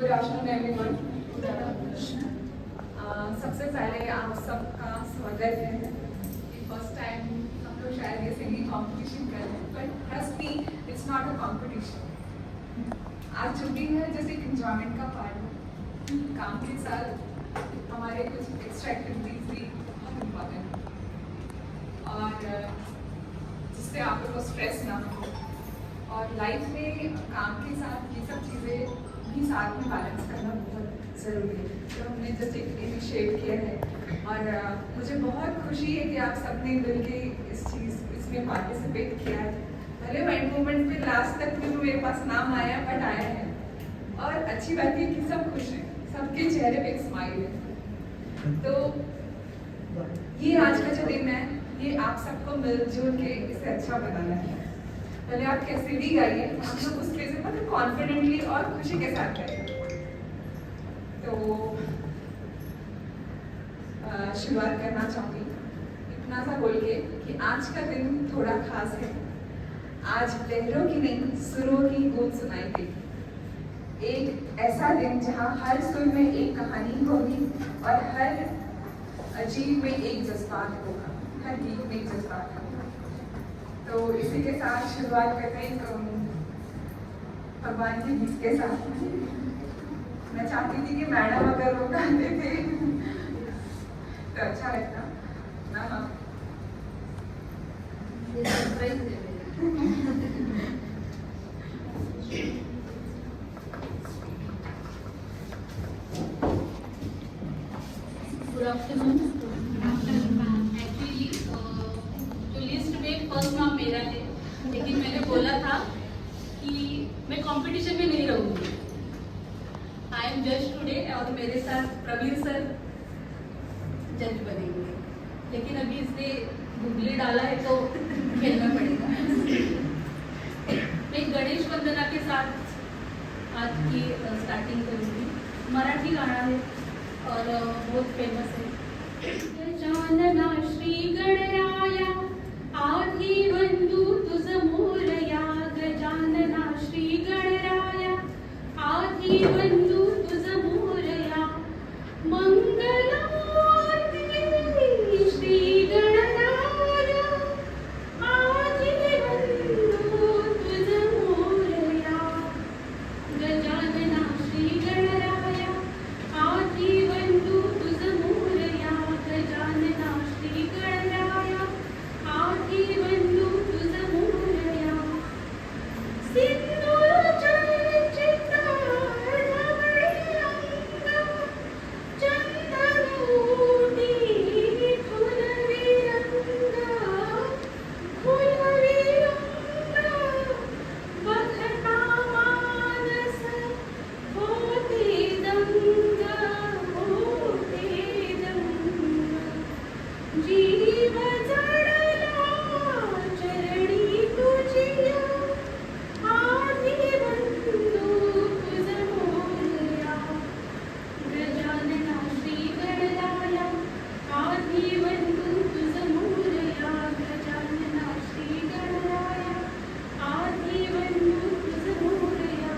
Good afternoon everyone. सबसे पहले आप सबका स्वागत है। फर्स्ट टाइम हम लोग शायद ये सिंगिंग कंपटीशन कर रहे हैं, but trust me it's not a competition. आज जो भी है जैसे एक एंजॉयमेंट का पार्ट है। काम के साथ हमारे कुछ एक्स्ट्रा एक्टिविटीज भी बहुत इम्पोर्टेंट है और जिससे आप लोग को स्ट्रेस ना हो। और लाइफ में काम के साथ ये सब चीज़ें भी साथ में बैलेंस करना बहुत ज़रूरी है। तो हमने जस्ट एक इनिशिएट किया है और मुझे बहुत खुशी है कि आप सबने मिल के इसमें पार्टिसिपेट किया है। भले एंड मोमेंट में लास्ट तक भी मेरे पास नाम आया बट आया है और अच्छी बात है कि सब खुश हैं, सबके चेहरे पे एक स्माइल है। तो ये आज का जो दिन है ये आप सबको मिलजुल के इसे अच्छा बनाना है। पहले आप कैसे भी गाइए, हम लोग उस फेज में मतलब कॉन्फिडेंटली और खुशी के साथ गाइए। तो शुरुआत करना चाहूँगी इतना सा बोल के कि आज का दिन थोड़ा खास है। आज लहरों की नहीं सुरों की गूंज सुनाई देगी। एक ऐसा दिन जहाँ हर सुर में एक कहानी होगी और हर अजीब में एक जज्बात होगा, हर गीत में एक जज्बात होगा। तो इसी के साथ शुरुआत करते हैं भगवान के गीत के साथ। मैं चाहती थी कि मैडम अगर वो गाते थे तो अच्छा लगता ना। हाँ गुड आफ्टरनून। एक्चुअली जो लिस्ट में फर्स्ट नाम मेरा है, लेकिन मैंने बोला था कि मैं कंपटीशन में नहीं रहूँगी। आई एम जज टुडे और मेरे साथ प्रवीण सर जज बनेंगे, लेकिन अभी इसने गुगली डाला है तो खेलना पड़ेगा। मैं गणेश वंदना के साथ आज की स्टार्टिंग करूँगी। मराठी गाना है और बहुत फेमस है। गजानना श्री गणराया आधी बंधू तुझ मोरया। गजानना श्री गणराया आधी बंधू तुझ मोरया। मंगलमूर्ती श्री गणराया आधी बंधू तुझ मोरया। गजानना श्री गणराया आधी बंधू तुझ मोरया। गजानना श्री गणराया आधी बंधू तुझ मोरया। सिंदूर चर्चित ढवळी अंग चंदनोटी फुलवी रंग। फुलवी रंग बघता मानस होते दंग। होते दंग जीव जडला चरणी तुझिया। आधी बंधू तुझ मोरया। गजानना श्री गणराया आधी बंधू तुझ मोरया। गजानना श्री गणराया आधी बंधू तुझ मोरया।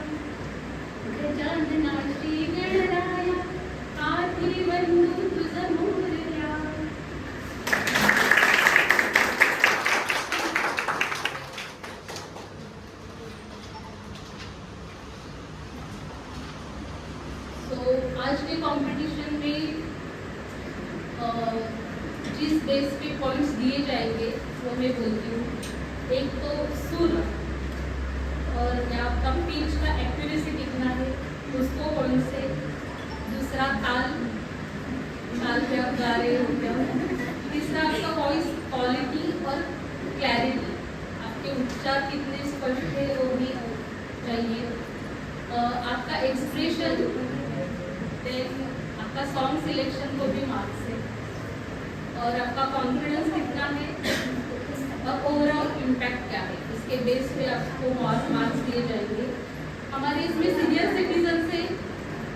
गजानना श्री गणराया आधी बंधू तुझ मोरया। तो आज के कंपटीशन में जिस बेस पे पॉइंट्स दिए जाएंगे वो मैं बोलती हूँ। एक तो सुर और आपका पिच का एक्यूरेसी कितना है उसको पॉइंट्स है। दूसरा ताल, ताल पे आप गा रहे हो क्या। तीसरा आपका वॉइस क्वालिटी और क्लैरिटी, आपके उच्चार कितने स्पष्ट है वो भी चाहिए। आपका एक्सप्रेशन, देन आपका सॉन्ग सिलेक्शन को भी मार्क्स है और आपका कॉन्फिडेंस कितना है और ओवरऑल इम्पैक्ट क्या है, इसके बेस पे आपको मार्क्स दिए जाएंगे। हमारे इसमें सीनियर सिटीजन से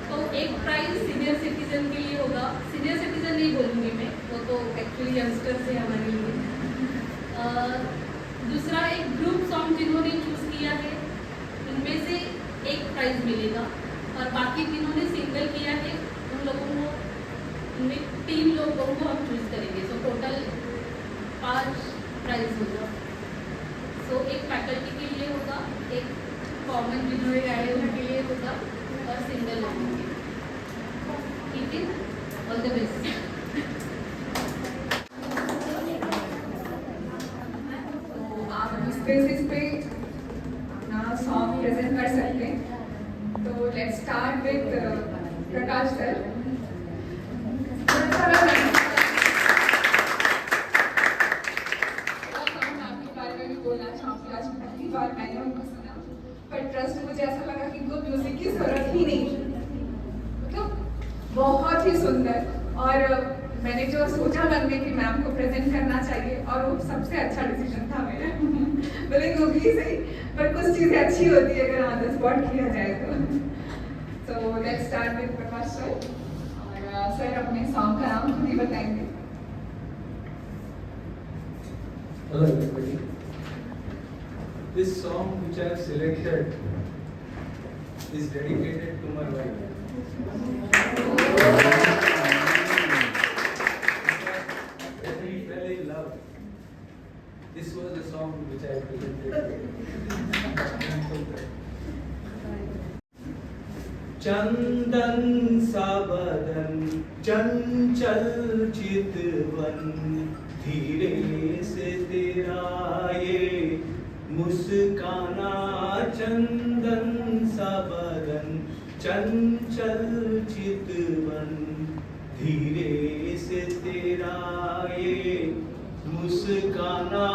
तो एक प्राइज सीनियर सिटीजन के लिए होगा। सीनियर सिटीजन नहीं बोलूँगी मैं, वो तो एक्चुअली यंगस्टर्स है हमारे लिए। दूसरा एक ग्रुप सॉन्ग जिन्होंने चूज़ किया है उनमें से एक प्राइज मिलेगा और बाकी बाकी जिन्होंने सिंगल किया है उन लोगों को, उनमें 3 लोगों को हम चूज करेंगे। सो टोटल 5 प्राइज होगा। सो एक फैकल्टी के लिए होगा, एक कॉमन जिन्होंने गाए उनके लिए होगा और सिंगल लोगों के लिए। ठीक है, ऑल द बेस्ट। आप इस बेसिस पे अपना सॉन्ग प्रेजेंट कर सकते हैं। तो let's start with Prakash sir. आपके बारे में भी बोलना चाहूँगी, आज पहली बार मैंने उनको सुना, पर ट्रस्ट मुझे ऐसा लगा कि इनको म्यूजिक की जरूरत ही नहीं, मतलब बहुत ही सुंदर। और मैंने जो सोचा मन में कि मैम को प्रेजेंट करना चाहिए, और वो सबसे अच्छा डिसीजन था मेरा। भले होगी सही, पर कुछ चीज़ें अच्छी होती है अगर ऑन द स्पॉट किया जाए तो। So let's start with Prakash sir. और सर अपने सॉन्ग का नाम खुद ही बताएंगे। Hello everybody. This song which I have selected is dedicated to my wife. When we fell in love, this was the song which I presented. चंदन सा बदन चंचल चितवन, धीरे से तेरा ये मुस्काना। चंदन सा बदन चंचल चितवन, धीरे से तेरा ये मुस्काना।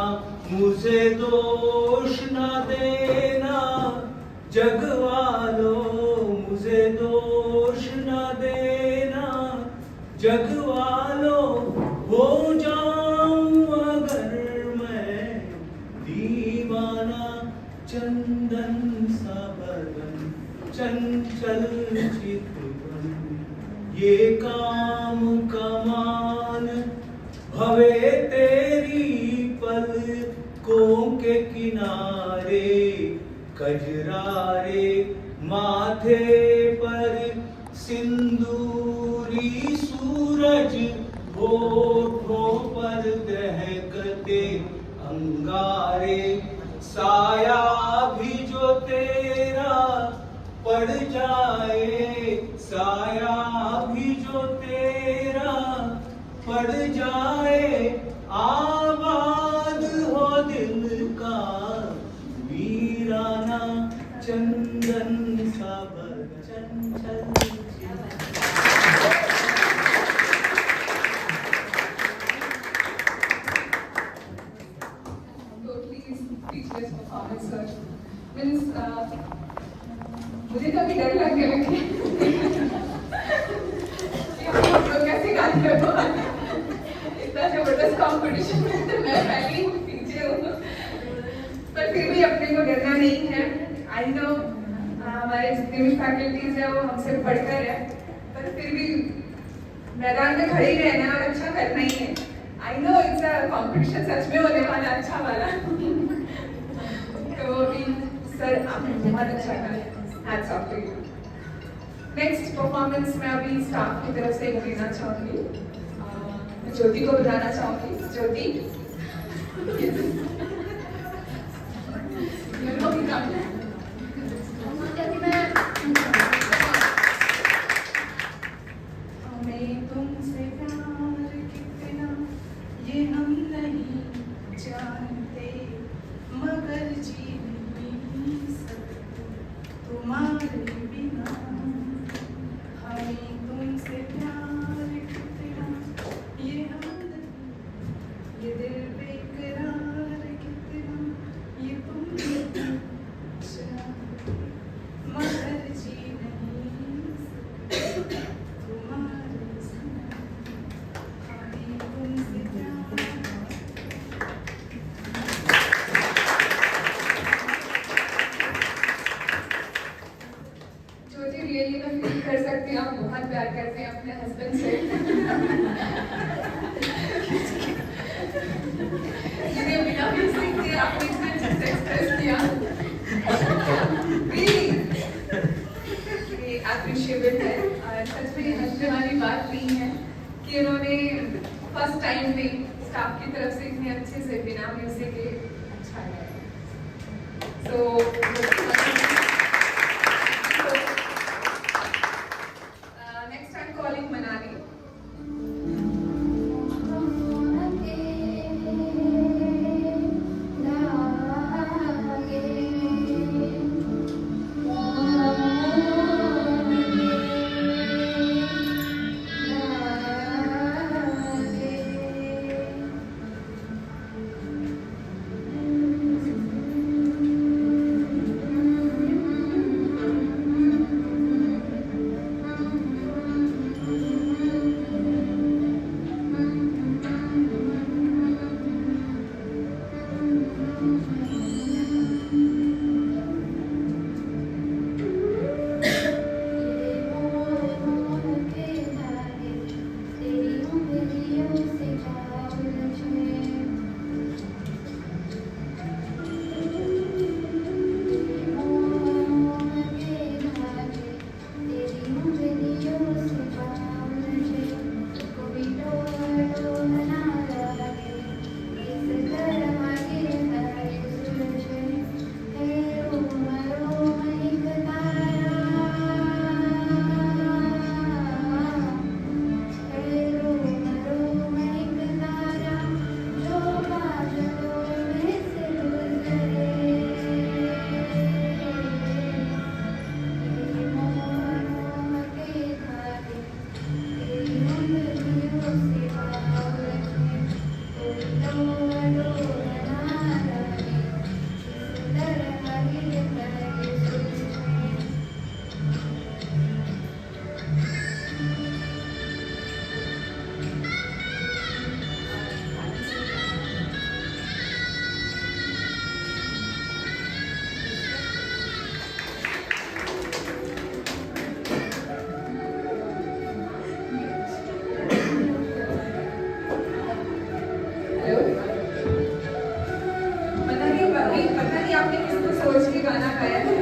मुझे दोष न देना जग वालों, मुझे दोष न देना जग वालों। हो जाऊं अगर मैं दीवाना, चंदन सा बदन चंचल चितवन। ये काम कमान भवे तेरी पलकों के किनारे, कजरारे माथे पर सिंदूरी सूरज, होठों पर दहकते अंगारे। साया भी जो तेरा पड़ जाए, साया भी जो तेरा पड़ जाए, आबाद हो दिल का वीराना। चंदन सा बदन चंचल। Speechless performance, sir. Means मुझे कभी डर लगने लगे कि हम लोग कैसे गाने कर पाएंगे। इतना जबरदस्त कंपटीशन में तो मैं पहले ही पीछे हूँ, पर फिर भी अपने को डरना नहीं है। आई नो हमारे जितने भी फैकल्टीज है वो हमसे बढ़कर है, पर फिर भी मैदान में खड़े ही रहना और अच्छा करना ही है। I know it's a competition सच में होने वाला अच्छा वाला। तो भी सर आपने बहुत अच्छा करा, hats off to you. Next performance मैं अभी स्टाफ की तरफ से देना चाहूँगी। मैं ज्योति को बुलाना चाहूँगी। ज्योति हमें तुमसे प्यार कितना ये हम नहीं जानते, मगर जी नहीं सकते तुम्हारे बिना। हमें तुमसे प्यार कितना ये हम नहीं, ये दिल बेकरार कितना ये तुम नहीं जानते, मगर जी नहीं सकते तुम्हारे बिना। हमें तुमसे प्यार। ज्योति रियली मैं फील कर सकती हूँ आप बहुत प्यार करते हैं अपने हस्बैंड से। जिन्हें बिना म्यूजिक के आपने इतना अच्छे से एक्सप्रेस किया। Really? आप अप्रिशिएबल है और सच में हंसने वाली बात नहीं है कि उन्होंने फर्स्ट टाइम में स्टाफ की तरफ से इतने अच्छे से बिना म्यूजिक के अच्छा गाया। So next I am calling Manali. पता नहीं आपने किसको सोच के गाना गाया है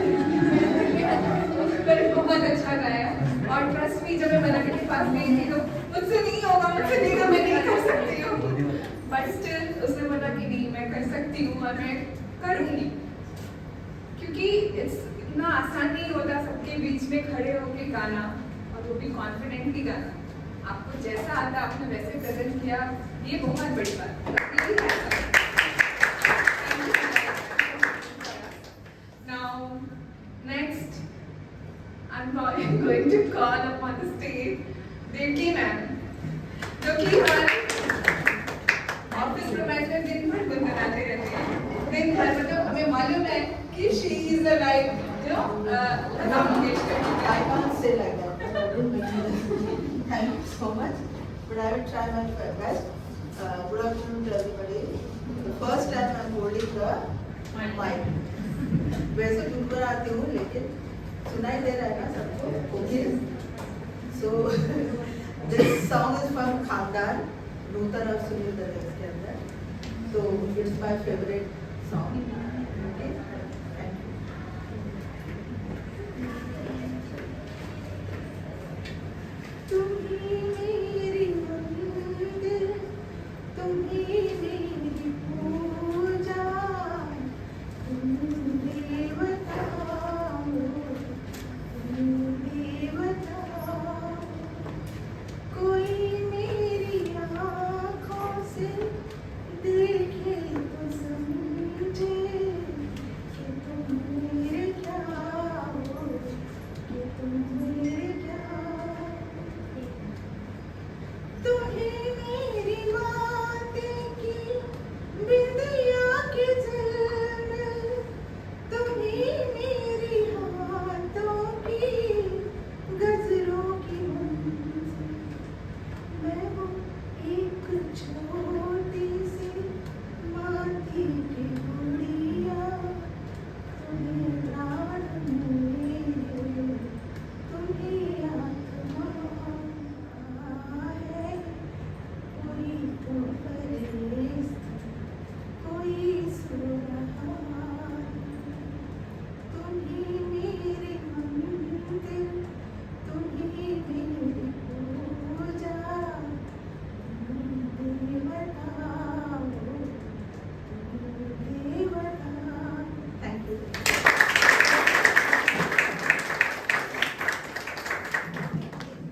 पर बहुत अच्छा गाया और ट्रस्ट मी जब मैं मनाली के पास गई थी तो मुझसे नहीं होगा मैं नहीं कर सकती हूँ बट स्टिल उसने बोला कि नहीं मैं कर सकती हूँ और मैं करूँगी क्योंकि इतना आसान नहीं होता सबके बीच में खड़े होके गाना और वो भी कॉन्फिडेंटली गाना। आपको जैसा आता आपने वैसे प्रेजेंट किया, ये बहुत बड़ी बात है। Now, next, I'm going to call upon the stage Devki ma'am, जो कि हमारे ऑफिस प्रोफाइल में दिन भर गुनगुनाते रहते हैं। दिन भर मतलब हमें मालूम है कि she is a like I can't say like that. Thank you so much, but I will try my best. Good afternoon to everybody. The first time I'm holding the mic. वैसे गुनगुना आती हूँ लेकिन सुनाई दे रहा है ना सबको? Okay. So this song is from खानदान, नूतन और सुनील दत्त के अंदर. So it's my favorite song. Okay. Thank you. तुम ही मेरी मंदिर, तुम ही मेरी पूजा, तुम देवता हो, तुम देवता। कोई मेरी आँखों से देखे तो समझे कि तुम मेरे क्या हो, कि तुम मेरे क्या। तुम्हें मेरी बातें की बिंदिया की झलमल, तुम्हें मेरी हाथों की गजरों की मंजिल। मैं हूँ एक छोटी सी माटी की गुड़िया, तुम्हें प्राण मेरे, तुम्हें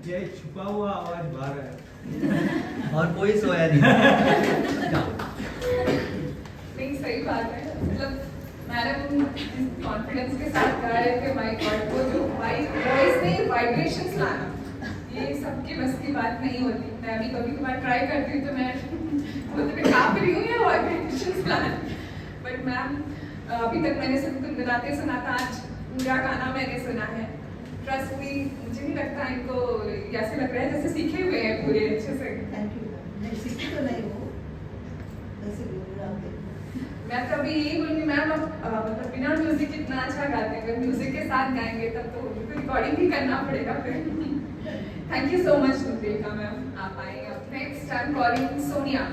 ये छुपा हुआ आवाज बाहर है। और कोई सोया नहीं। नहीं सही बात है, मतलब मैडम कॉन्फिडेंस के साथ गा रहे थे माइक वर्ड को, जो वॉइस में वाइब्रेशंस लाना ये सबकी बस की बात नहीं होती। मैं अभी कभी कभार ट्राई करती हूँ तो मैं खुद पे काँप रही हूँ या वाइब्रेशंस लाना, बट मैम अभी तक मैंने सिर्फ गुनगुनाते सुना था, आज पूरा गाना मैंने सुना है। ट्रस्ट मी, मुझे नहीं लगता इनको ऐसे लग रहा है जैसे सीखे हुए हैं पूरे अच्छे से। Thank you. नहीं सीखी तो नहीं वो, वैसे गुनगुनाते। मैं तो अभी यही बोलूँगी मैम, अब मतलब बिना म्यूजिक कितना अच्छा गाते हैं, अगर म्यूजिक के साथ गाएंगे तब तो रिकॉर्डिंग भी करना पड़ेगा फिर। Thank you so much Durga ma'am, आप आए। अब next I am calling Sonia.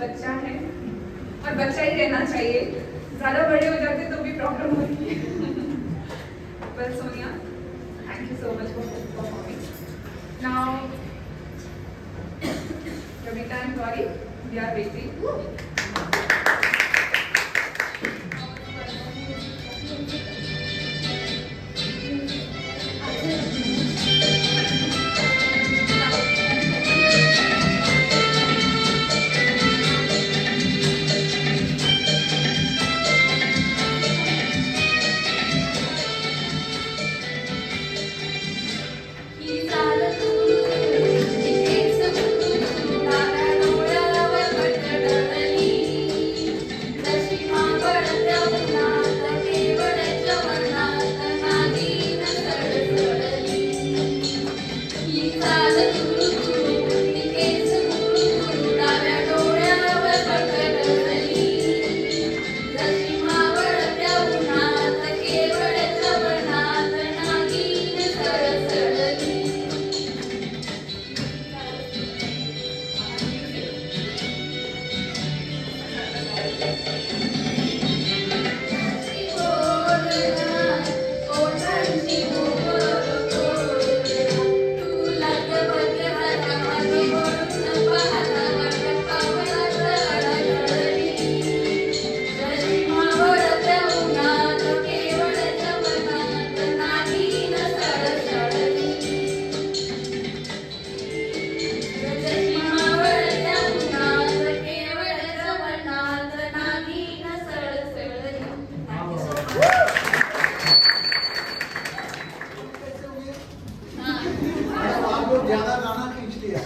बच्चा है और बच्चा ही रहना चाहिए, ज्यादा बड़े हो जाते तो भी प्रॉब्लम होती है। Well, Sonia, thank you so much for performing. Now, Ravita and Gauri, we are waiting. ज्यादा गाना खींच लिया।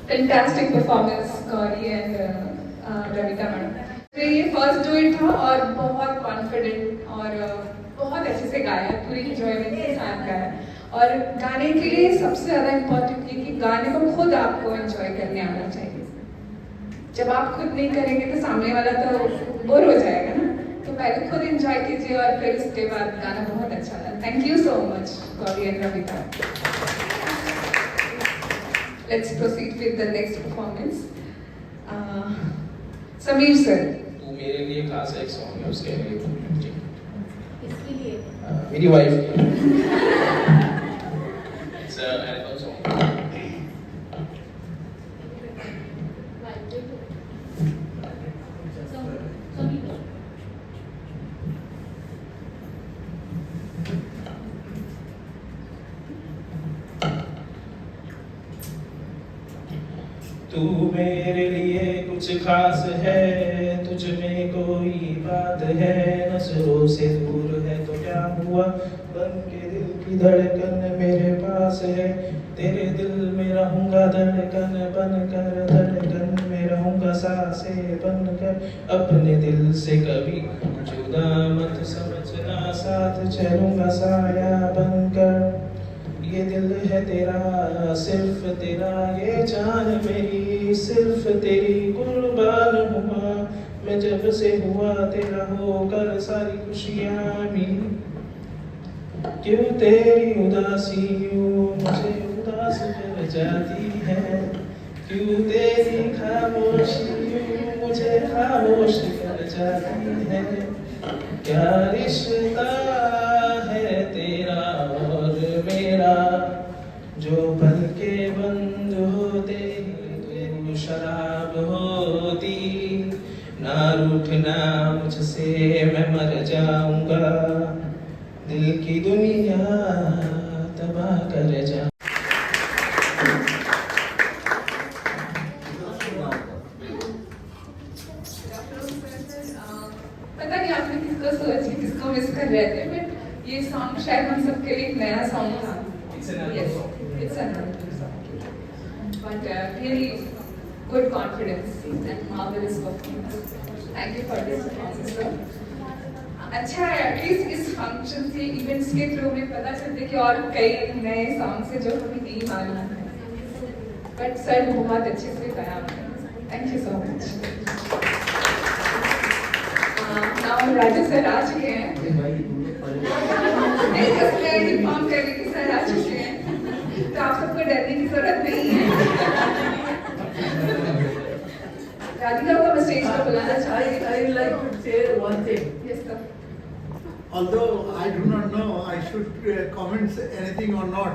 Fantastic performance, Gauri and Ravita madam. तो ये फर्स्ट डुएट था और बहुत कॉन्फिडेंट और बहुत अच्छे से गाया, पूरी इंजॉयमेंट के साथ गाया। और गाने के लिए सबसे ज़्यादा इम्पोर्टेंट ये कि गाने को खुद आपको एंजॉय करने आना चाहिए। जब आप खुद नहीं करेंगे तो सामने वाला तो बोर हो जाएगा ना, तो पहले खुद एंजॉय कीजिए और फिर उसके बाद गाना बहुत अच्छा लगा। Thank you so much Gauri and Ravita. Let's proceed with the next performance. Sameer sir. तू मेरे लिए खास एक सॉन्ग है, उसके लिए इसके मेरी वाइफ इट्स एल्बम सॉन्ग तू मेरे लिए कुछ खास है, तुझ में कोई बात है, नजरों से दूर है तो क्या हुआ, बन के दिल की धड़कन मेरे पास है, तेरे दिल में रहूंगा धड़कन बनकर, धड़कन में रहूंगा सांसें बनकर, अपने दिल से कभी जुदा मत समझना, साथ चलूंगा साया बनकर, ये दिल है तेरा सिर्फ तेरा, ये जान मेरी सिर्फ तेरी कुर्बान हुआ, मैं जब से हुआ तेरा होकर सारी खुशियाँ मिली, क्यों तेरी उदासी यूं मुझे उदास कर जाती है, क्यों तेरी खामोशी यूं मुझे खामोश कर जाती है, क्या रिश्ता है तेरा और मेरा, जो पल के बंद होते तू शराब होती, ना रूठना मुझसे मैं मर जाऊंगा, दिल की दुनिया तबाह कर जा। पता नहीं आपने किसको सर्च किया, किसको मिस कर रहे थे, बट ये सॉन्ग शायद हम सबके लिए एक नया सॉन्ग था। Yes, it's another song. But really good confidence and marvelous performance. Thank you for this performance, sir. अच्छा है एटलीस्ट इस फंक्शन से इवेंट्स के थ्रू में पता चलते कि और कई नए सॉन्ग्स हैं जो हमें नहीं मालूम है, बट सर बहुत अच्छे से गाया आपने, thank you so much. Now Raju sir आ चुके हैं, नहीं बस मैं इन्फॉर्म कर रही थी सर आ चुके हैं, तो आप सबको डरने की जरूरत नहीं है। राधिका को मैं स्टेज पर बुलाना चाहती हूँ। I like to say one thing. Yes, sir. Although I do not know I should comment anything or not,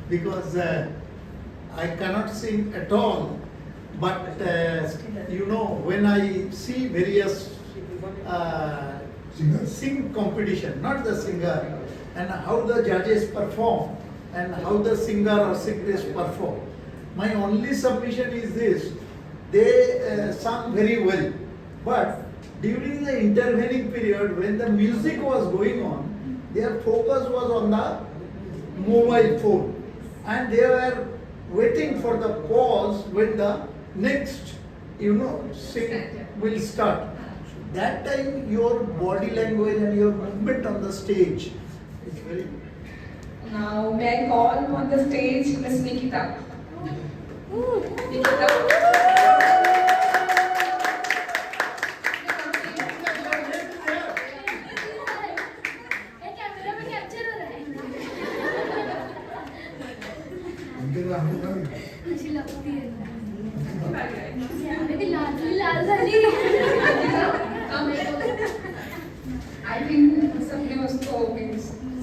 because I cannot sing at all. But you know, when I see various sing competition, not the singer, and how the judges perform and how the singer or singers perform, my only submission is this: they sung very well, but during the intervening period when the music was going on, their focus was on the mobile phone, and they were waiting for the pause when the next, sing will start. That time your body language and your movement on the stage is very good. Now may I call on the stage Miss Nikita. Nikita. अशी लागते लाल झाली। I think सबने उसको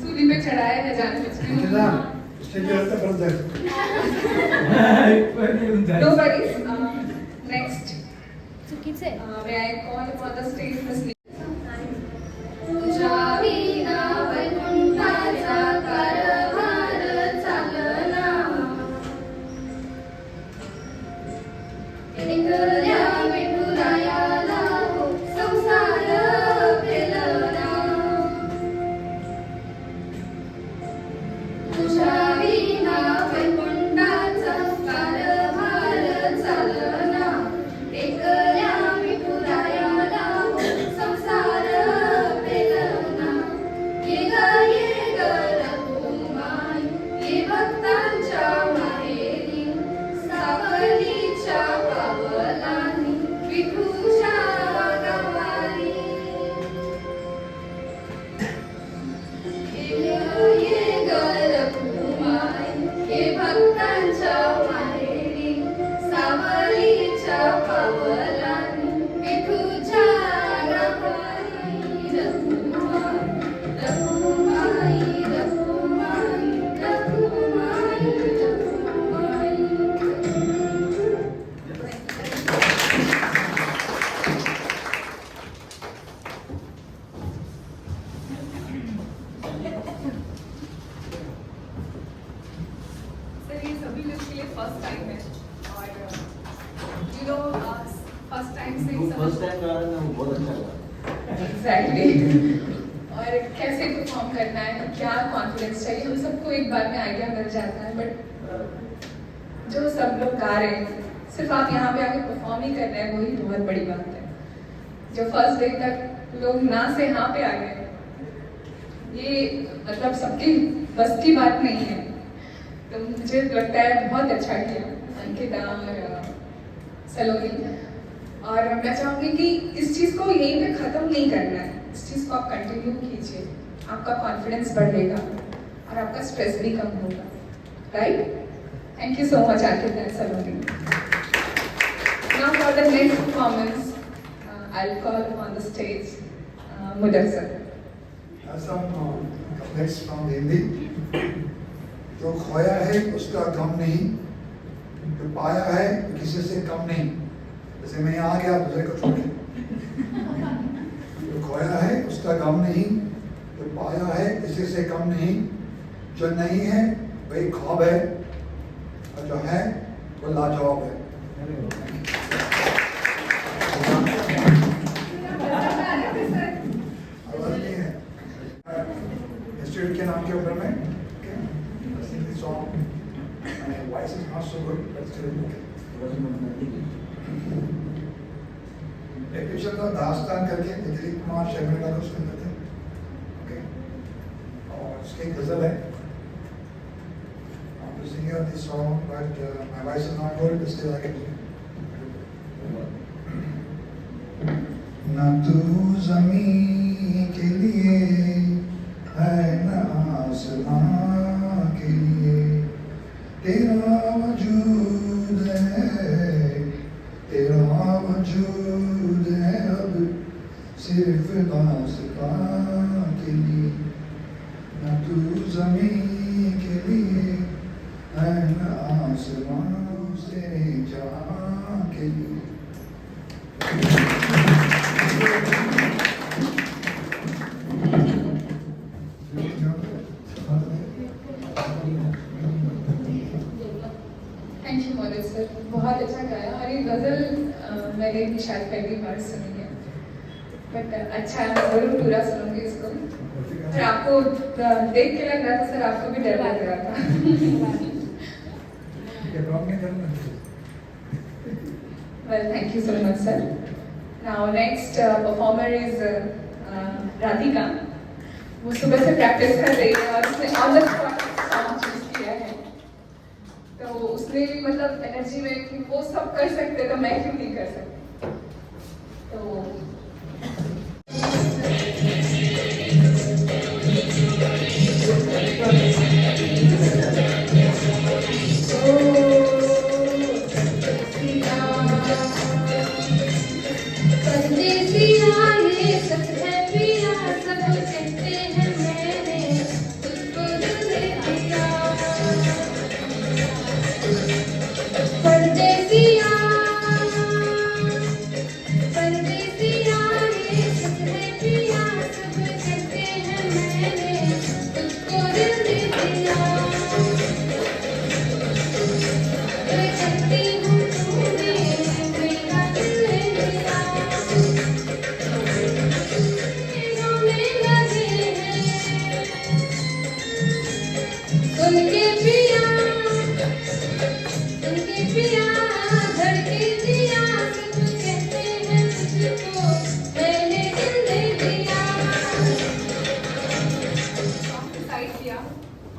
सूली पे चढ़ाया है जान No worries. Next. चुकीचे May I call upon the stage Miss Nikita. तुझ्या विना वैकुंठाचा कारभार चालना, एकल्या विठुरायाला संसार पेलना, तुझ्या विना वैकुंठाचा कारभार चालना, एकल्या विठुरायाला टाइम गा रहे हैं वो बहुत अच्छा लगा। Exactly. और कैसे परफॉर्म करना है, क्या कॉन्फिडेंस चाहिए, हम सबको एक बार में आइडिया मिल जाता है, बट जो सब लोग गा रहे हैं सिर्फ आप यहाँ पे आके परफॉर्म ही कर रहे हैं, वही बहुत बड़ी बात है। जो फर्स्ट डे तक लोग ना से यहाँ पे आ गए, ये मतलब सबकी बस की बात नहीं है। तो मुझे लगता है बहुत अच्छा किया अंकिता और सलोनी। और मैं चाहूँगी कि इस चीज़ को यहीं पे ख़त्म नहीं करना है, इस चीज़ को आप कंटिन्यू कीजिए, आपका कॉन्फिडेंस बढ़ेगा और आपका स्ट्रेस भी कम होगा, right? Thank you so much Ankita and Saloni. Now for the next performance, I'll call on the stage Mudassir. some couplets from Hindi. जो खोया है उसका गम नहीं, जो पाया है किसी से कम नहीं। जैसे मैं यहाँ आ गया दूसरे को छोड़ के। जो खोया है उसका गम नहीं, जो पाया है किसी से कम नहीं, जो नहीं है वही ख्वाब है और जो है वो लाजवाब है। आवाज नहीं है इंस्टीट्यूट के नाम के ऊपर में song voice is not so good but still एक पिक्चर था दास्तान करके दिलीप कुमार शर्मिला का उसके अंदर थे, ओके, और उसकी एक गजल है singing of this song, but my voice is not good, but still I can sing. ना तू ज़मीं के लिए है ना आसमां के लिए, तेरा वजूद है, तेरा वजूद है अब सिर्फ दास्तां के लिए। ना तू ज़मीं के लिए है ना आसमां से जहां के लिए। थैंक यू मोदक सर, बहुत अच्छा गाया। और ये गज़ल मैंने भी शायद पहली बार सुनी है, बट अच्छा है, मैं ज़रूर पूरा सुनूंगी इसको। और आपको देख के लग रहा था सर आपको भी डर लग रहा था। Well, thank you so much, sir. Now, next performer is Radhika. वो सुबह से प्रैक्टिस कर रही है और उसने on the spot song choose किया है। तो उसने भी मतलब एनर्जी में कि वो सब कर सकते तो मैं क्यों नहीं कर सकती। तो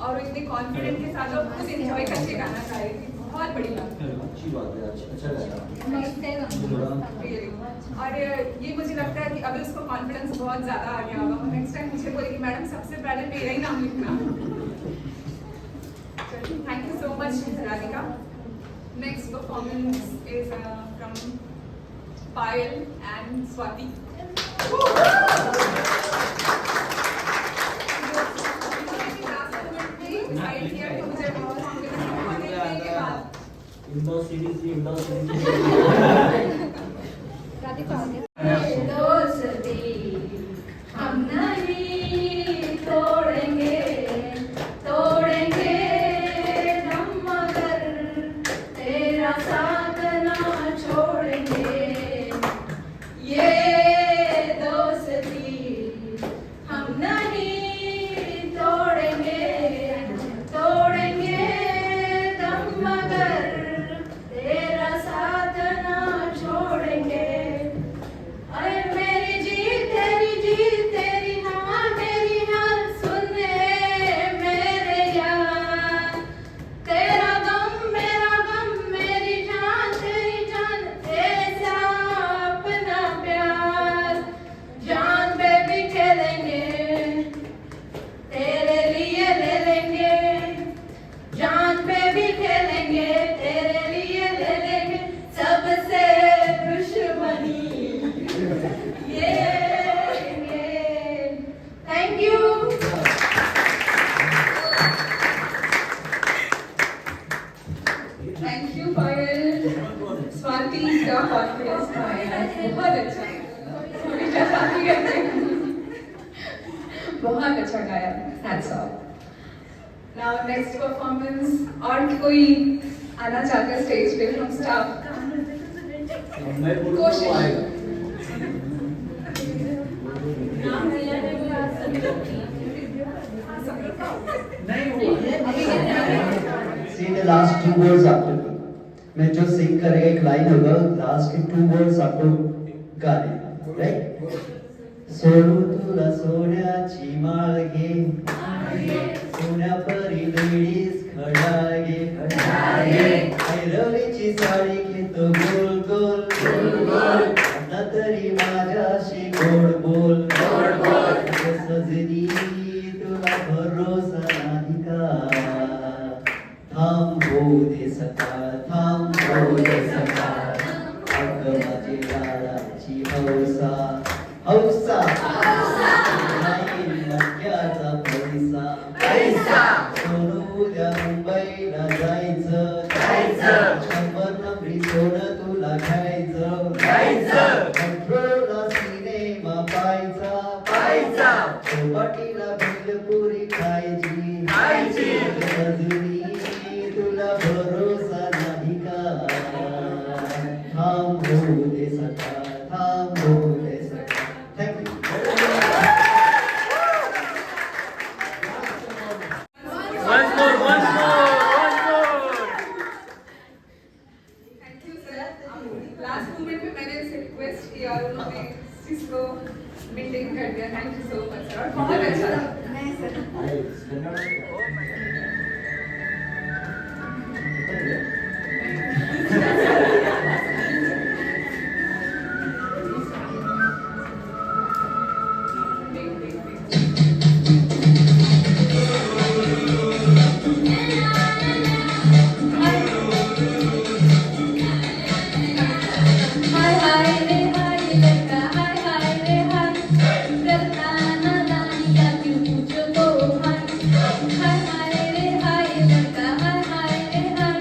और इतने कॉन्फिडेंट के साथ और खुद एंजॉय करके गाना गा रही थी, बहुत बड़ी बात है। अच्छी बात है, अच्छा लगा। और ये मुझे लगता है कि अभी उसको कॉन्फिडेंस बहुत ज़्यादा आ गया होगा, नेक्स्ट टाइम मुझे बोलेगी मैडम सबसे पहले मेरा ही नाम लिखना। Thank you so much Radhika. Next performance is from Payal and Swati. Indore series थी, इंदौर सीरीज हम नहीं तोड़ेंगे तोड़ेंगे हम मगर तेरा साथ ना छोड़ेंगे। ये गाया. That's all. Now next performance. और कोई आना चाहता है स्टेज पे from staff? मैं बोलूँ तो कोशिश. आएगा. नाम लिया है वो आज सभी लोग की. See the last two words after me. मैं जो सिंग करेगा एक लाइन होगा, लास्ट के two words आपको गाने, right? सोनू तुला सोन्याची माळ घे, सोन्या परी लेडीज खडागे, ऐरवीची साडी घेतो गोल गोल, आता तरी माझ्याशी गोड बोल, सजनी तुला भरोसा नाही का? थांबू दे सकाळ, थांबू दे सकाळ, अगं माझी लाडाची हौसा, हौसा नाही मक्याचा पैसा, सोनू उद्या मुंबईला जायचं, 100 नंबरी सोनं तुला घ्यायचं, मेट्रोला सिनेमा पाहायचा, चौपाटीला भेलपुरी खायची, सजनी तुला भरोसा नाही का? थांबू दे सकाळ, थांबू दे सकाळ. Thank you. Thank you sir. Last moment में मैंने इसे request किया और उन्होंने इस चीज को maintain कर दिया. Thank you so much sir. और बहुत अच्छा लगा. नहीं sir. हाय हाय रे हाय लड़का, हाय हाय रे हाय, करता नादानिया क्यों मुझको हाय. हाय हाय रे हाय लड़का, हाय हाय रे हाय,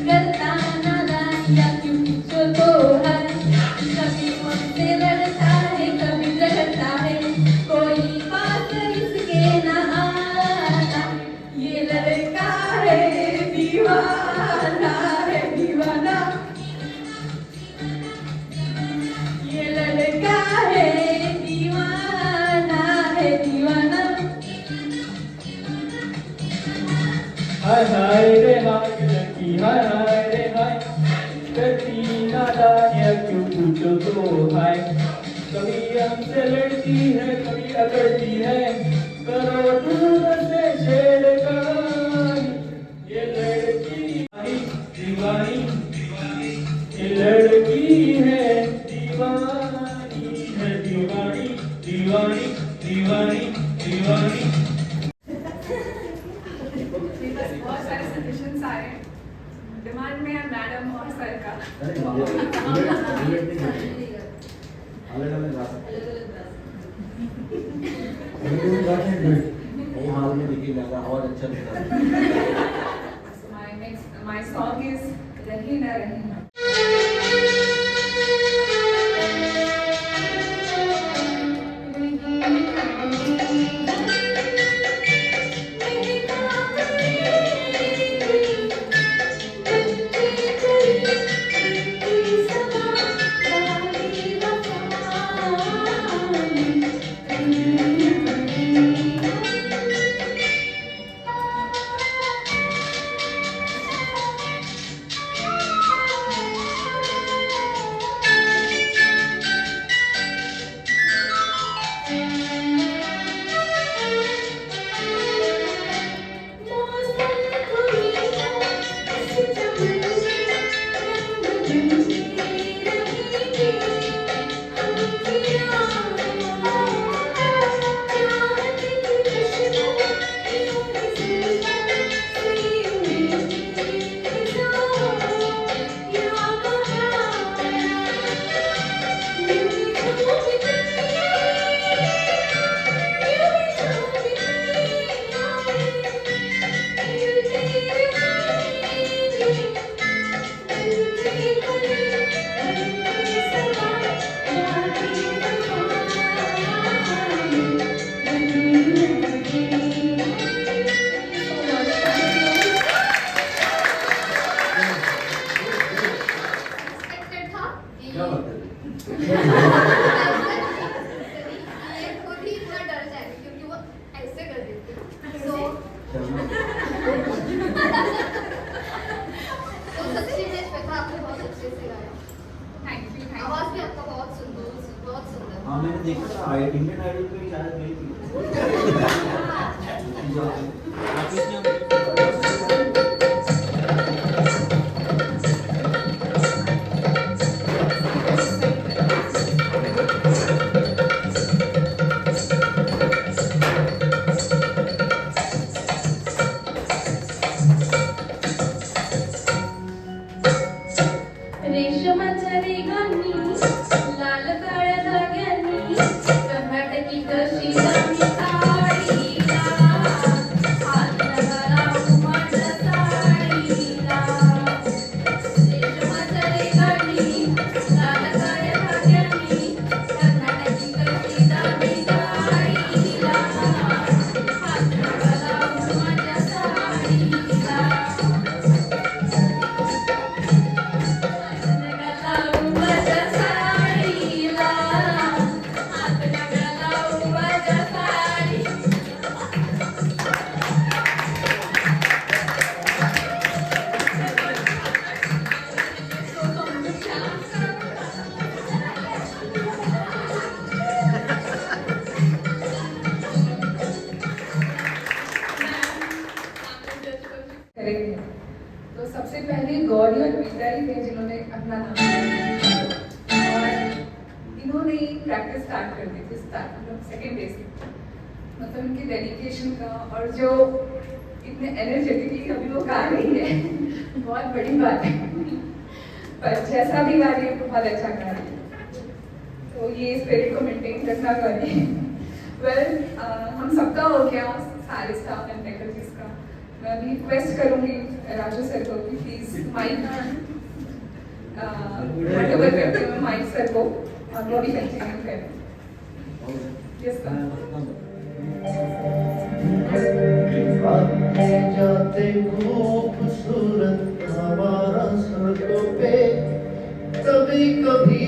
करता नादानिया क्यों मुझको हाय. कभी मुझसे लड़ता है, कभी झगड़ता है, कोई बात इसके ना आता. ये लड़का है दीवाना, है दीवाना. ये लड़का है दीवाना, है दीवाना. हाय हाय रे हाय लड़की, हाय हाय रे हाय, करती नादानियाँ क्यों पूछो तो हाय. कभी हमसे लड़ती है, कभी अकड़ती है, करो दूर से छेड़खानी. ये लड़की दीवानी, ये लड़की है दीवानी, है दीवानी, दीवानी, दीवानी, दीवानी. मेरे पास बहुत सारे सजेशंस आए हैं. डिमांड में है मैडम और सर का. अरे बुलेट नहीं है. अलग अलग गा सकते हैं. वो हाल में देखिए ज़्यादा और अच्छा दिखता है. So my song is रही ना रही ना. तो सच्ची में श्वेता आपने बहुत अच्छे से गाया। थैंक यू आवाज भी आपका बहुत सुंदर, बहुत सुंदर। हाँ मैंने देखा था इंडियन आइडल पे शायद गई थी। रेशमाच्या रेगांनी लाल काळ्या धाग्यांनी कर्नाटकी कशी गावी साडीला हात नगाला माझ्या साडीला रेशमाच्या रेगांनी लाल काळ्या धाग्यांनी कर्नाटकी कशी गावी साडीला हात नगाला माझ्या साडीला करेंगे। तो सबसे पहले गौरी और पीता ही थे जिन्होंने अपना नाम लिया। और इन्होंने ही प्रैक्टिस स्टार्ट कर दी थी मतलब सेकेंड डे से। मतलब उनकी डेडिकेशन का और जो इतने एनर्जेटिकली अभी वो गा रही है बहुत बड़ी बात है। पर जैसा भी गा रही है बहुत अच्छा गा रही है। तो ये स्पिरिट को मेंटेन रखना गौरी। वेल हम सबका हो गया, सारे स्टाफ एंड फैकल्टीज का। मैं अभी रिक्वेस्ट करूंगी राजू सर को कि प्लीज माइक हैंडओवर करते हुए माइक सर को और वो भी कंटिन्यू करें। Yes sir. आते जाते खूबसूरत हमारा सड़कों पे कभी कभी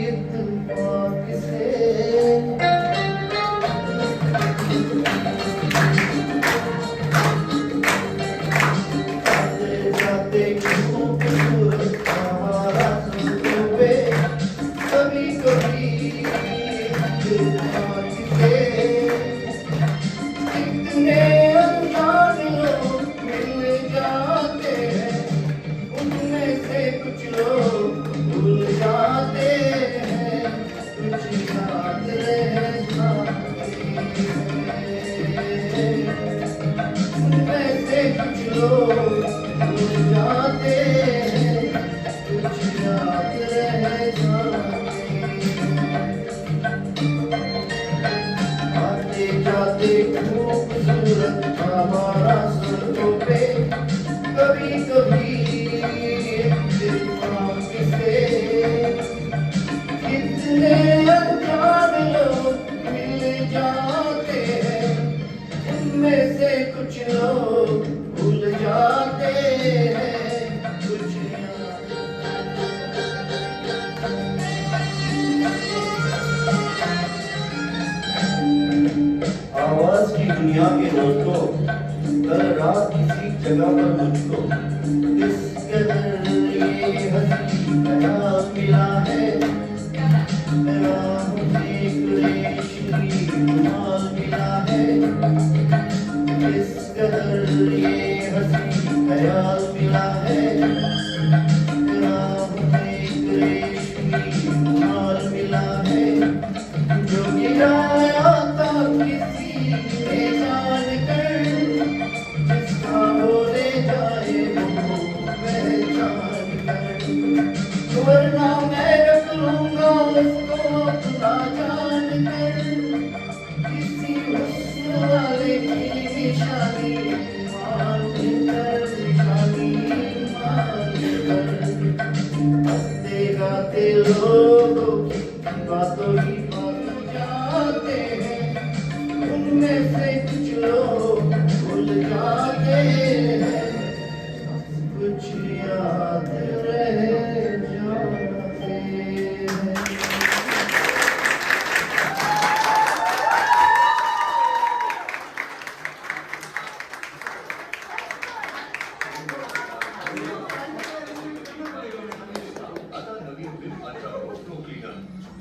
इत्तेफाक से आते जाते खूबसूरत हमारा सड़कों पे कभी कभी इत्तेफाक से कितने अनजान लोग मिल जाते हैं, उनमें से कुछ लोग भूल जाते हैं, कुछ याद रह जाते हैं। उनमें से कुछ लोग भूल जाते हैं, कुछ याद रह जाते हैं। आते जाते खूबसूरत हमारा सड़कों पे कभी कभी इत्तेफाक से कितने अनजान लोग मिल जाते हैं, उनमें से कुछ लोग भूल जाते हैं, कुछ आवाज की दुनिया के दोस्तों, कल रात किसी जगह पर मुझको इस कदर ये हंसी ख्याल मिला है, मेरा मुझे रेशमी रुमाल मिला है। इस कदर ये हंसी ख्याल मिला है, मेरा मुझे रेशमी रुमाल मिला है। जो गिराया था किसी ने जान कर, जिसका हो ले जाए वो पहचान कर, वरना मैं रख लूंगा उसको अपना जान कर। किसी हुस्न वाले की निशानी मान कर, निशानी मान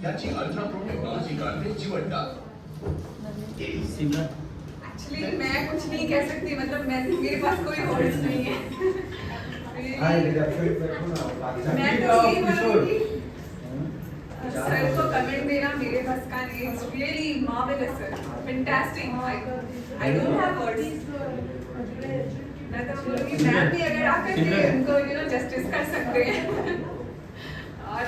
याची अल्ट्रा प्रो टेक्नॉलॉजी काढते जीवनदार. सिमरन एक्चुअली मैं कुछ नहीं कह सकती, मतलब मैं मेरे पास कोई वर्ड्स नहीं है. मैं तो यही बोलूँगी सर को कमेंट देना मेरे बस का नहीं. It's really marvellous sir, fantastic. I don't have words. मैं तो बोलूँगी मैम भी अगर आकर के उनको जस्टिस कर सकते हैं. और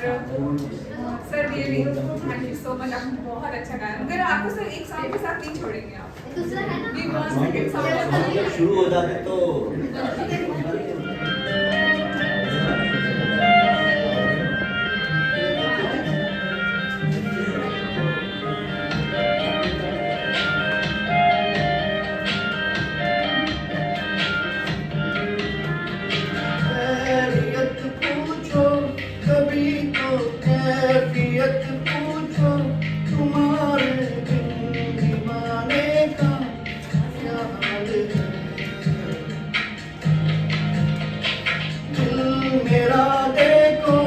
sir really thank you so much. आपने बहुत अच्छा गाया. मगर आपको सर एक सॉन्ग के साथ नहीं छोड़ेंगे आप. दूसरा है ना We want second song. शुरू हो जाते तो कैफियत पूछो कभी तो कैफियत पूछो तुम्हारे बिन दीवाने का क्या हाल है. दिल मेरा देखो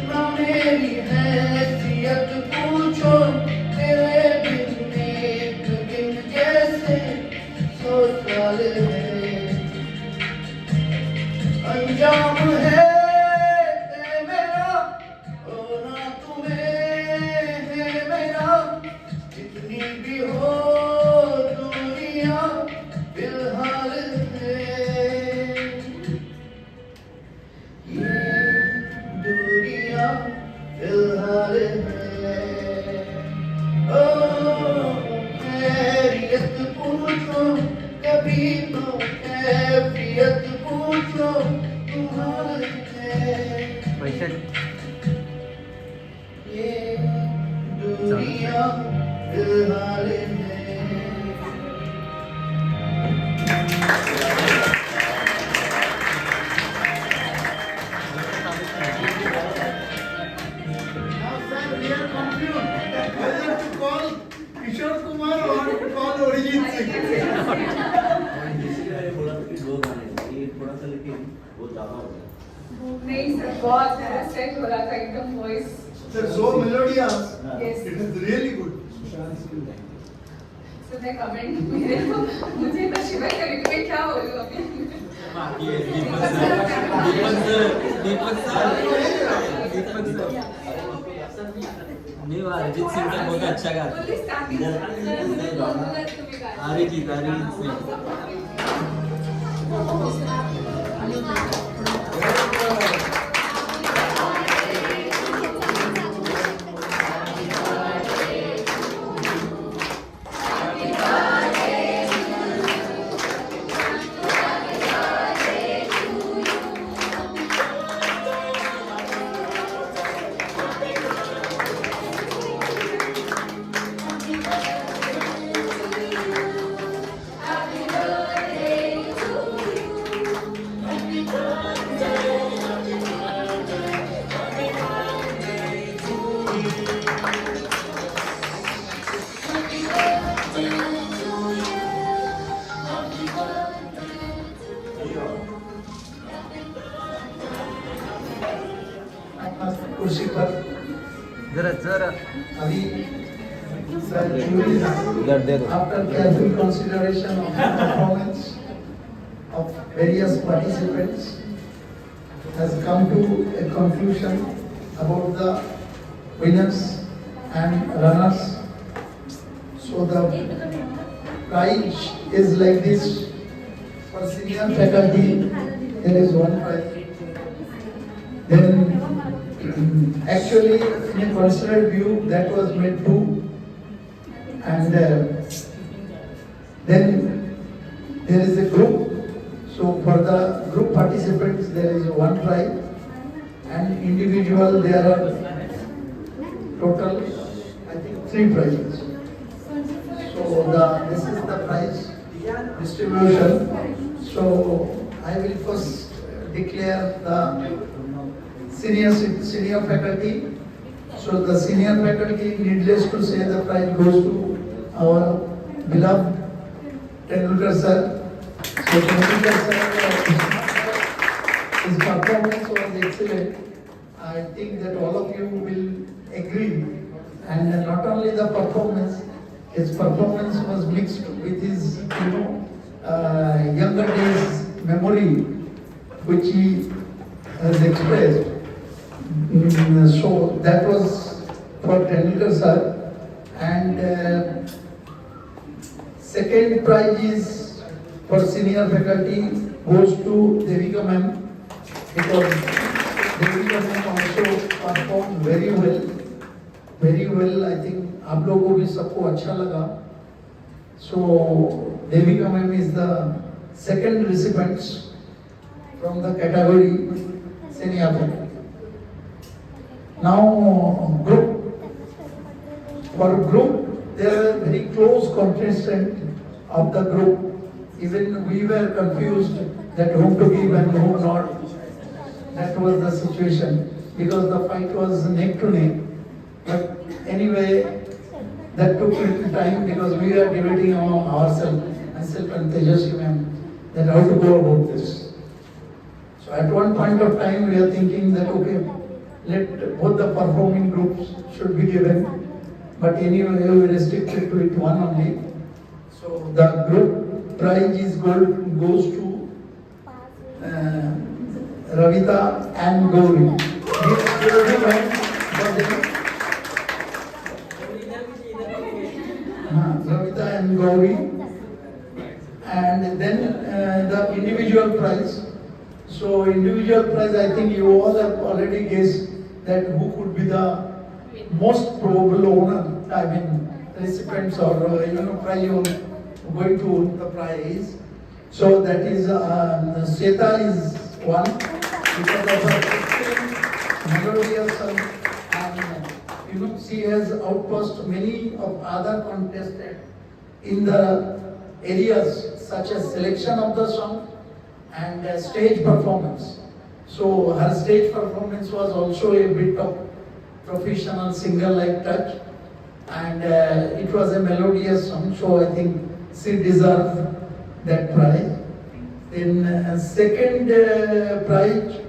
ना मेरी हैसियत पूछो तेरे बिन एक दिन जैसे 100 साल है. अंजाम है मेरा होना तुम्हें है मेरा. जितनी भी हो दुनिया फिलहाल है. ये दुनिया फिलहाल है. ओ खैरियत पूछो कभी तो कैफियत पूछो तुम्हारे ये दुनिया फिलहाल है. Now, sir, we are confused whether to call Kishore Kumar or to call Arijit Singh. थोड़ा दो गाने ये थोड़ा सा लेकिन वो ज्यादा हो गया. नहीं सर, बहुत सेट हो रहा था एकदम voice. Sir, so melodious. Yes. It is really good. Sir मैं कमेंट मेरे को मुझे नशीबा करेंगे. मैं क्या बोलूँ अभी. नहीं वो अरिजीत सिंह का बहुत अच्छा गाता है. अरिजीत सिंह कुर्सी पर जरा अभी after careful consideration of the performance of various participants has come to a conclusion about the winners and runners. So the prize is like this. For senior faculty there is one prize. Then actually in a considered view that was made two, and then there is a group. So for the group participants there is one prize, and individual there are total I think 3 prizes. So this is the prize distribution. So I will first declare the senior faculty. So the senior faculty, needless to say, the prize goes to our beloved Tendulkar sir. So Tendulkar sir, his performance was excellent. I think that all of you will agree And not only the performance, his performance was mixed with his, younger days memory, which he has expressed. So that was for Tendulkar sir. And second prize is for senior faculty goes to Devika ma'am, because Devika ma'am also performed very well. Very well, I think आप लोगों को भी सबको अच्छा लगा. So Devika ma'am is the second recipient from the category senior faculty. Now group. For group, they are very close contestant of the group. Even we were confused that whom to give and whom not. That was the situation because the fight was neck to neck. But anyway, that took little time because we are debating among ourselves, myself and Tejasvi ma'am, that how to go about this. So at one point of time we are thinking that okay, let both the performing groups should be given. But anyway, we restricted to it one only. So the group prize is goes to Ravita and Gauri. Ravita and Gauri. And then the individual prize. So individual prize, I think you all have already guessed that who could be the most probable owner, I mean recipients or prize owner going to own the prize. So that is Sweta is one because of her excellent melodious and she has outpost many of other contestants in the areas such as selection of the song and stage performance. So her stage performance was also a bit of professional singer-like touch, and it was a melodious song, so I think she deserves that prize. Then second prize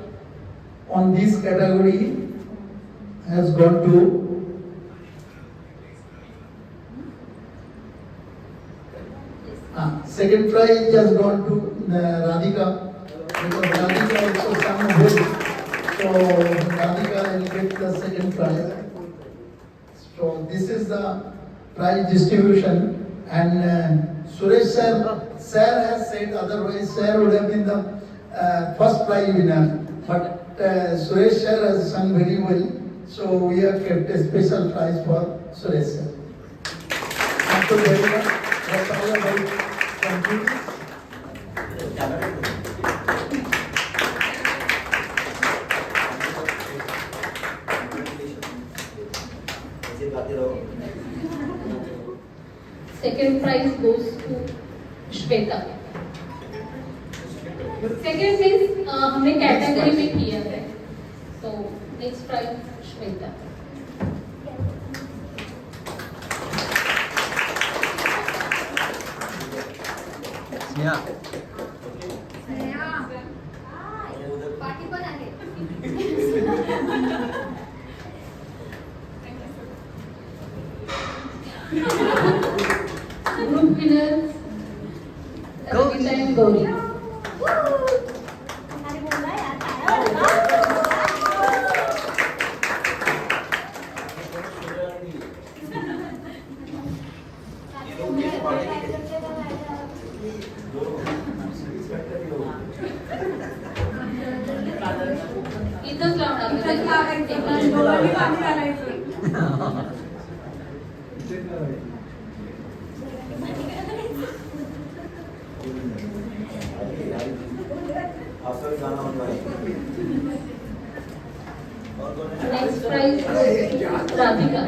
on this category has gone to second prize has gone to Radhika, because Radhika also sang good. So Radhika will get the second prize. So this is the prize distribution, and Suresh sir has said otherwise sir would have been the first prize winner. But Suresh sir has sung very well, so we have kept a special prize for Suresh sir. Thank you very much. That's all about. Thank you. Second prize goes to Shweta. Second means हमने category में किया है, so next prize Shweta. Party पण आहे. Group winners Ravita and Gauri. इथंच Next prize Radhika.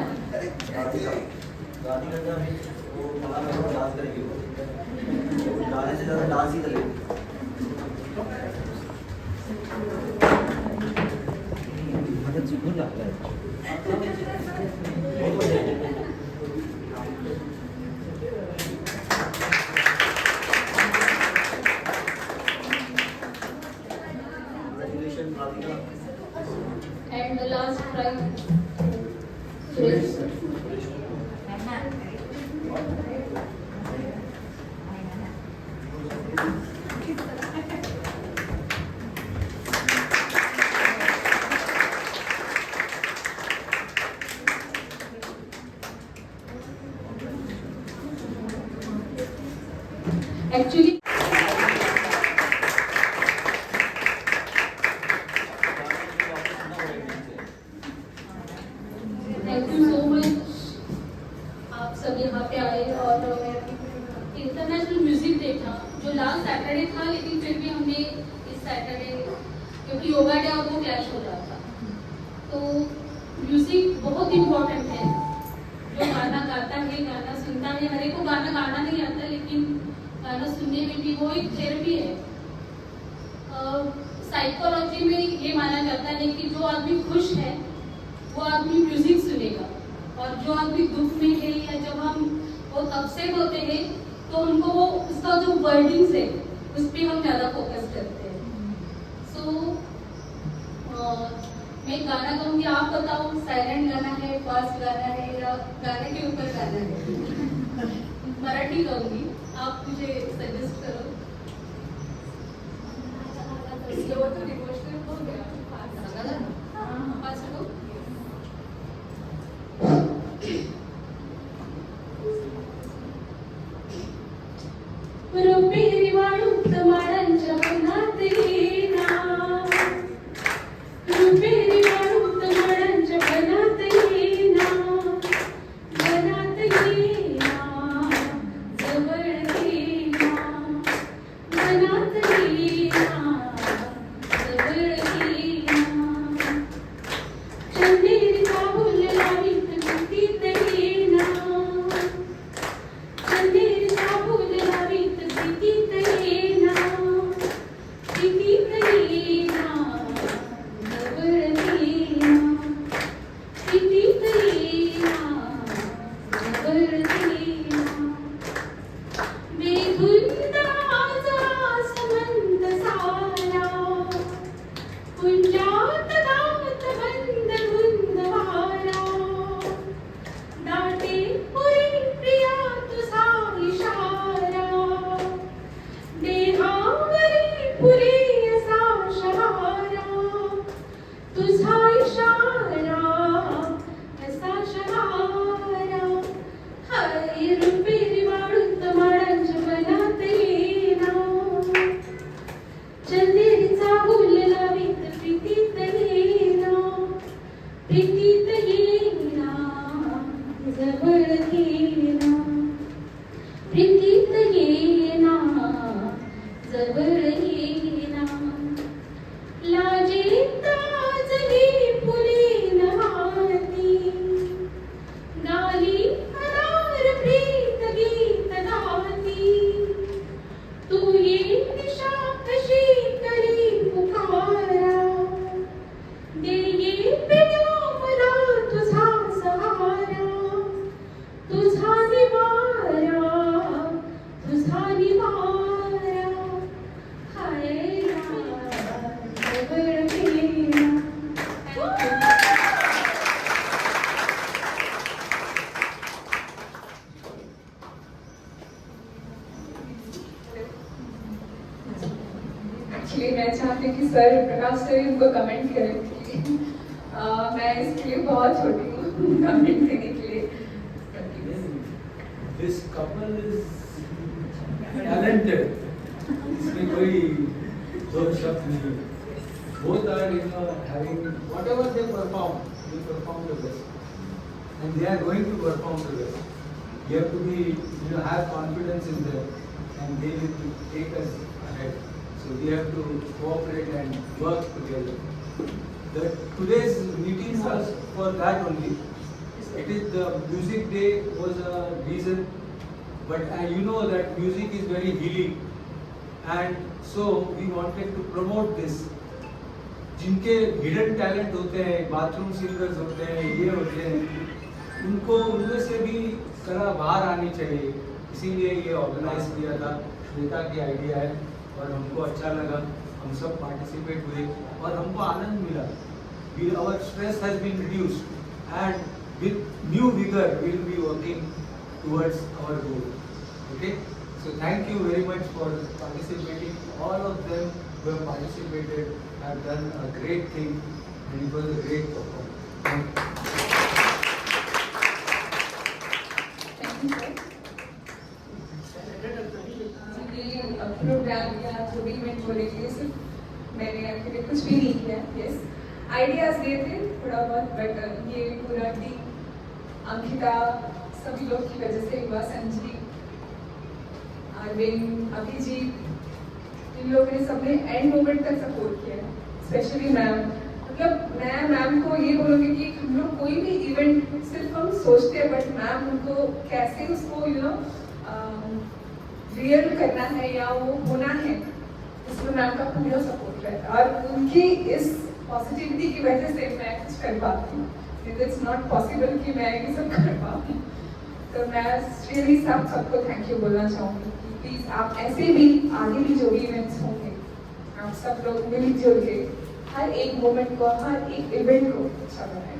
गाने से ज़्यादा डांस ही करेगी। मतलब सुकून लगता है। And the last prize Suresh. Saturday था, लेकिन फिर भी हमने इस सैटरडे, क्योंकि योगा डे और वो क्लैश हो रहा था, तो म्यूजिक बहुत इम्पोर्टेंट है। जो गाना गाता है, गाना सुनता है, हर एक को गाना गाना नहीं आता, लेकिन गाना सुनने में भी वो एक थेरेपी है। साइकोलॉजी में ये माना जाता है कि जो आदमी खुश है वो आदमी म्यूजिक सुनेगा, और जो आदमी दुख में है या जब हम बहुत अपसेट होते हैं तो उनको वो उसका जो वर्डिंग्स है उस पर हम ज़्यादा फोकस करते हैं। सो मैं गाना गाऊंगी, आप बताओ साइलेंट गाना है, फास्ट गाना है, या गाने के ऊपर गाना है। मराठी गाऊंगी, आप मुझे सजेस्ट करो। स्लो तो डिवोशनल हो गया, फास्ट हो। रुपेरी वाळूत माडांच्या वनात येना, रुपेरी वाळूत माडांच्या वनात येना, वनात येना, जवळ येना, वनात येना, जवळ येना, चंदेरीचा फुल लावीत पिटीत येना, चंदेरीचा फुल लावीत पिटीत येना, पिटीत येना, जवळ येना, पिटीत येना, जवळ येना, बेधुंद माझा समंत सारा, कुंजात गात बंद धुंद वारा, दाटे पुरी प्रिया तुझा इशारा, देहावरी पुरी असा शहारा, तुझा इशारा असा शहारा, हाय रुपेरी वाळूत माडांच्या वनात येना, चंदेरीचा फुल लावीत प्रीतीत येना, प्रीतीत येना, जवळ येना, प्रीतीत येना, जवळ येना, लाजेत आजही फुले नहाती, गाली अनार प्रीत गीत गाती, तू ये दिशा कशी करी पुकारा, दे ये पिया मला तुझा सहारा, तुझा निवारा, तुझा निवारा, हाय जवळ येना. एक्चुअली मैं चाहती हूँ कि सर प्रकाश सर इनको कमेंट करें, क्योंकि मैं इसके लिए बहुत छोटी हूँ कमेंट देने के लिए। This couple is talented. इसमें कोई दो शब्द नहीं है. Both are, having whatever they perform the best, and they are going to perform the best. You have to be, have confidence in them, and they will take us ahead. So we have to cooperate and work together. Today's meeting was for that only. It is the music day was a reason, but you know that music is very healing, and so we wanted to promote this. जिनके hidden talent होते हैं, bathroom singers होते हैं, ये होते हैं, उनको उनमें से भी कला बाहर आनी चाहिए, इसीलिए ये ऑर्गेनाइज किया था। श्वेता की आइडिया है और हमको अच्छा लगा, हम सब पार्टिसिपेट हुए और हमको आनंद मिला। Our stress has been reduced, and with new vigor we will be working towards our goal. Okay, so thank you very much for participating. All of them who have participated have done a great thing, and it was a great performance. Thank you. Programme या जो भी event हो रही है, सिर्फ मैंने आपके लिए कुछ भी नहीं किया। यस, आइडियाज दिए थे थोड़ा बहुत, बट ये पूरा टीम अंकिता सभी लोग की वजह से हुआ। संजीव, अरविंद, अभिजीत, इन लोगों ने सबने एंड मोमेंट तक सपोर्ट किया, स्पेशली मैम। मतलब मैं मैम को ये बोलूँगी कि हम लोग कोई भी इवेंट सिर्फ हम सोचते हैं, बट मैम उनको कैसे उसको रियल करना है या वो होना है, इसमें मैम का पूरा सपोर्ट रहता है। और उनकी इस पॉजिटिविटी की वजह से मैं कुछ कर पाती हूँ। इट्स नॉट पॉसिबल कि मैं ये सब कर पाऊँ। तो मैं रियली सबको थैंक यू बोलना चाहूँगी कि प्लीज़ आप ऐसे भी आगे भी जो भी इवेंट्स होंगे, आप सब लोग मिलजुल के हर एक मोमेंट को, हर एक इवेंट को अच्छा बनाएं।